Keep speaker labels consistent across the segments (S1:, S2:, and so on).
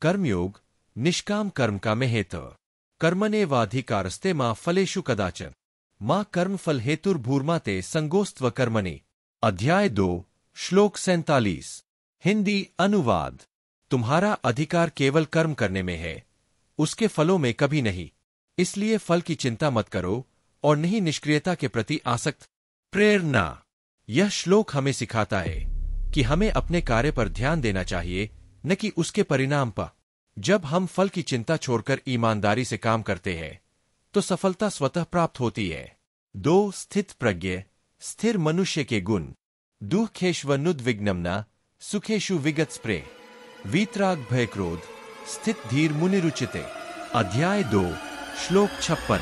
S1: कर्मयोग, निष्काम कर्म का महत्व। कर्मण्येवाधिकारस्ते मा फलेषु कदाचन मां कर्मफल हेतुर्भूर्माते संगोस्त्व कर्मणि। अध्याय 2 श्लोक 47। हिंदी अनुवाद। तुम्हारा अधिकार केवल कर्म करने में है, उसके फलों में कभी नहीं, इसलिए फल की चिंता मत करो और नहीं निष्क्रियता के प्रति आसक्त। प्रेरणा। यह श्लोक हमें सिखाता है कि हमें अपने कार्य पर ध्यान देना चाहिए, न कि उसके परिणाम पर। जब हम फल की चिंता छोड़कर ईमानदारी से काम करते हैं तो सफलता स्वतः प्राप्त होती है। 2 स्थित प्रज्ञ, स्थिर मनुष्य के गुण। दुःखेष्वनुद्विग्नम्ना सुखेषु विगत स्प्रे वीतराग भय क्रोध स्थित धीर मुनिरुचिते। अध्याय 2 श्लोक 56।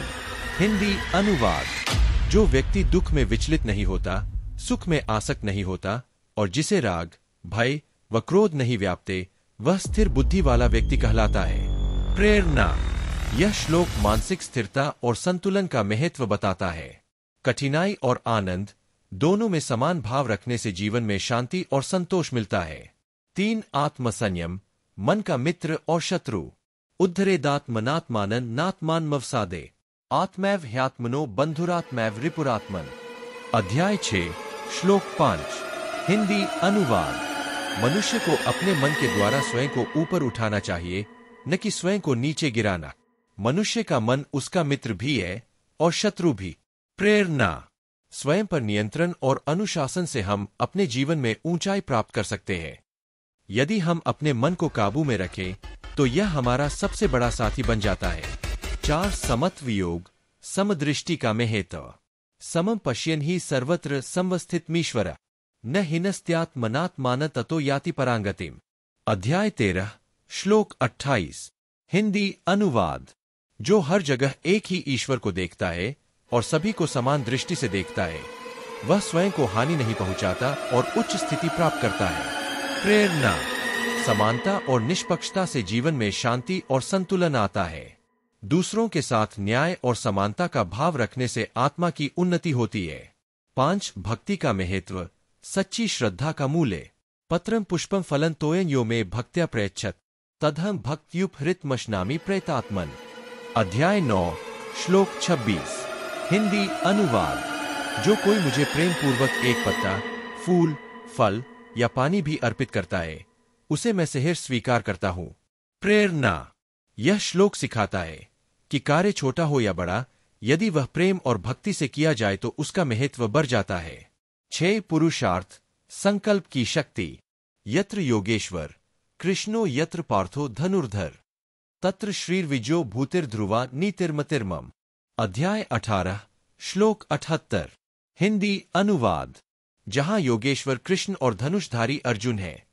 S1: हिंदी अनुवाद। जो व्यक्ति दुख में विचलित नहीं होता, सुख में आसक्त नहीं होता और जिसे राग, भय व क्रोध नहीं व्यापते, वह स्थिर बुद्धि वाला व्यक्ति कहलाता है। प्रेरणा। यह श्लोक मानसिक स्थिरता और संतुलन का महत्व बताता है। कठिनाई और आनंद दोनों में समान भाव रखने से जीवन में शांति और संतोष मिलता है। 3 आत्मसंयम, मन का मित्र और शत्रु। उद्धरेदात्मनात्मानं नात्मानमवसादे आत्मैव ह्यात्मनो बंधुरात्मैव रिपुरात्मन। अध्याय 6 श्लोक 5। हिंदी अनुवाद। मनुष्य को अपने मन के द्वारा स्वयं को ऊपर उठाना चाहिए, न कि स्वयं को नीचे गिराना। मनुष्य का मन उसका मित्र भी है और शत्रु भी। प्रेरणा। स्वयं पर नियंत्रण और अनुशासन से हम अपने जीवन में ऊंचाई प्राप्त कर सकते हैं। यदि हम अपने मन को काबू में रखें तो यह हमारा सबसे बड़ा साथी बन जाता है। 4 समत्व योग, समदृष्टि का महत्व। समम पश्यन् ही सर्वत्र संवस्थितमीश्वर न हिनस्त्यात्मनात्मान ततो याति परांगतिम। अध्याय 13 श्लोक 28। हिंदी अनुवाद। जो हर जगह एक ही ईश्वर को देखता है और सभी को समान दृष्टि से देखता है, वह स्वयं को हानि नहीं पहुंचाता और उच्च स्थिति प्राप्त करता है। प्रेरणा। समानता और निष्पक्षता से जीवन में शांति और संतुलन आता है। दूसरों के साथ न्याय और समानता का भाव रखने से आत्मा की उन्नति होती है। 5 भक्ति का महत्व, सच्ची श्रद्धा का मूल्य। पत्रम पुष्पम फलन तोयन यो में भक्त्या प्रयच्छत तदहम भक्त्युपहृतमश्नामि प्रेतात्मन। अध्याय 9 श्लोक 26। हिंदी अनुवाद। जो कोई मुझे प्रेम पूर्वक एक पत्ता, फूल, फल या पानी भी अर्पित करता है, उसे मैं सहर्ष स्वीकार करता हूं। प्रेरणा। यह श्लोक सिखाता है कि कार्य छोटा हो या बड़ा, यदि वह प्रेम और भक्ति से किया जाए तो उसका महत्व बढ़ जाता है। 6 पुरुषार्थ, संकल्प की शक्ति। यत्र योगेश्वर कृष्णो यत्र पार्थो धनुर्धर तत्र श्रीर्विजयो भूतिर्ध्रुवा नीतिर्मतिर्मम। अध्याय 18 श्लोक 78। हिंदी अनुवाद। जहां योगेश्वर कृष्ण और धनुषधारी अर्जुन है,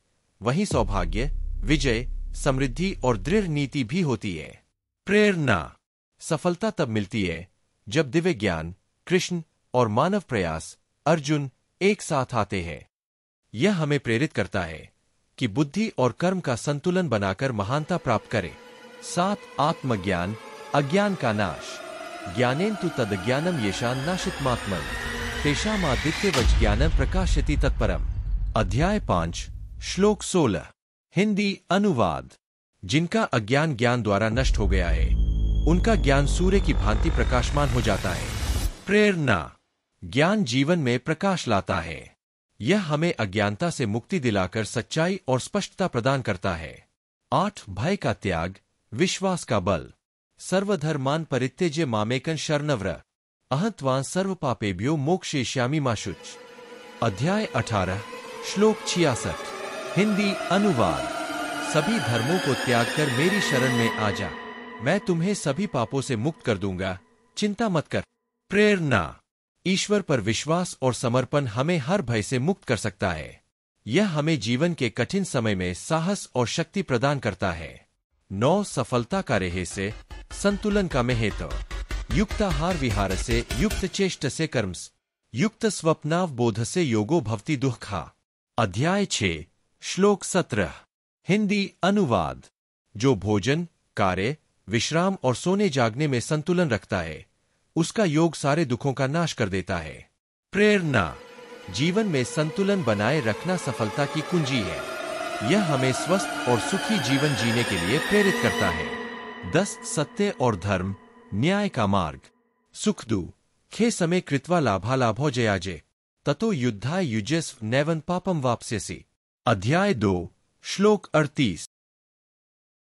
S1: वहीं सौभाग्य, विजय, समृद्धि और दृढ़ नीति भी होती है। प्रेरणा। सफलता तब मिलती है जब दिव्य ज्ञान, कृष्ण और मानव प्रयास, अर्जुन एक साथ आते हैं। यह हमें प्रेरित करता है कि बुद्धि और कर्म का संतुलन बनाकर महानता प्राप्त करें। 7 आत्मज्ञान, अज्ञान का नाश। ज्ञानेन तु तदज्ञानम येषां नाशितमात्मन तेषामादित्यवच ज्ञानं प्रकाशयति तत्परम। अध्याय 5 श्लोक 16। हिंदी अनुवाद। जिनका अज्ञान ज्ञान द्वारा नष्ट हो गया है, उनका ज्ञान सूर्य की भांति प्रकाशमान हो जाता है। प्रेरणा। ज्ञान जीवन में प्रकाश लाता है। यह हमें अज्ञानता से मुक्ति दिलाकर सच्चाई और स्पष्टता प्रदान करता है। 8 भय का त्याग, विश्वास का बल। सर्वधर्मान परित्यज्य मामेकं शरणव्रज अहं त्वां सर्वपापेभ्यो मोक्षयिष्यामि मा शुच। अध्याय 18 श्लोक 66। हिंदी अनुवाद। सभी धर्मों को त्याग कर मेरी शरण में आ जा, मैं तुम्हें सभी पापों से मुक्त कर दूंगा, चिंता मत कर। प्रेरणा। ईश्वर पर विश्वास और समर्पण हमें हर भय से मुक्त कर सकता है। यह हमें जीवन के कठिन समय में साहस और शक्ति प्रदान करता है। 9 सफलता का रहस्य, संतुलन का महत्व। युक्ताहार विहार से युक्त चेष्ट से कर्मस युक्त स्वप्नावबोध से योगो भवति दुःखा। अध्याय 6 श्लोक 17। हिंदी अनुवाद। जो भोजन, कार्य, विश्राम और सोने जागने में संतुलन रखता है, उसका योग सारे दुखों का नाश कर देता है। प्रेरणा। जीवन में संतुलन बनाए रखना सफलता की कुंजी है। यह हमें स्वस्थ और सुखी जीवन जीने के लिए प्रेरित करता है। 10 सत्य और धर्म, न्याय का मार्ग। सुखदु खे समय कृत्वा लाभालाभो जयाजे ततो युद्धा युजस्व नैवन पापम वाप्स्यसि। अध्याय 2 श्लोक 38।